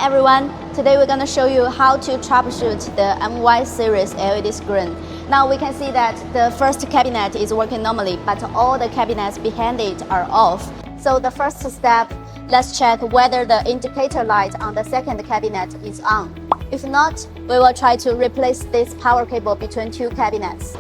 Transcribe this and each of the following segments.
everyone, today we're going to show you how to troubleshoot the MY series LED screen. Now we can see that the first cabinet is working normally, but all the cabinets behind it are off. So the first step, let's check whether the indicator light on the second cabinet is on. If not, we will try to replace this power cable between two cabinets.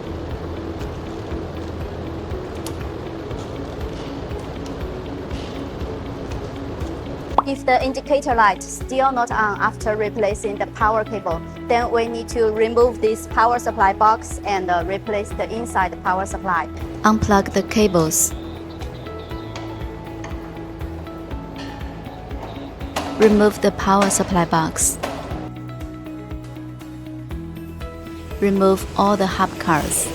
If the indicator light is still not on after replacing the power cable, then we need to remove this power supply box and replace the inside power supply. Unplug the cables. Remove the power supply box. Remove all the hub cards.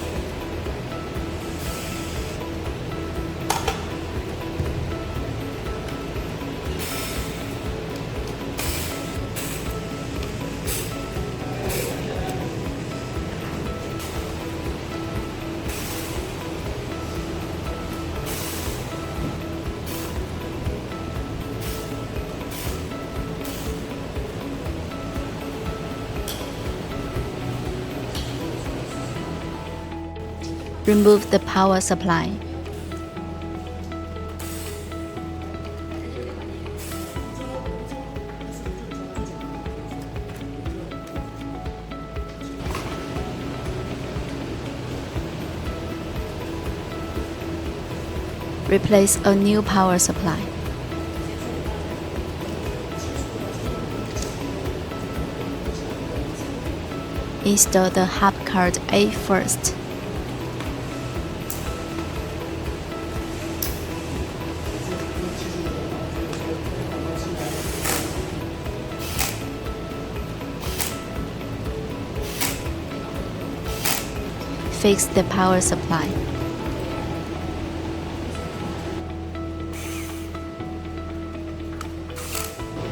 Remove the power supply. Replace a new power supply. Install the hub card A first. Fix the power supply.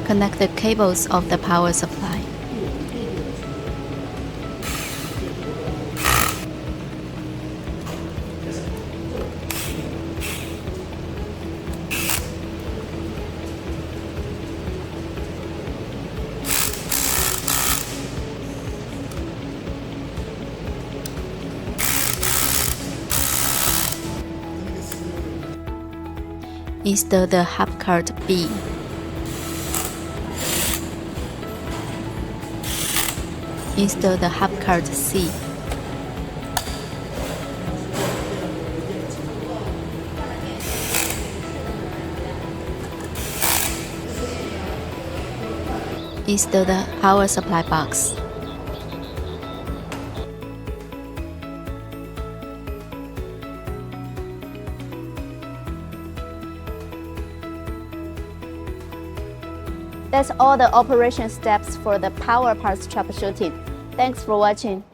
Connect the cables of the power supply. Install the hub card B. Install the hub card C. Install the power supply box. That's all the operation steps for the power parts troubleshooting. Thanks for watching.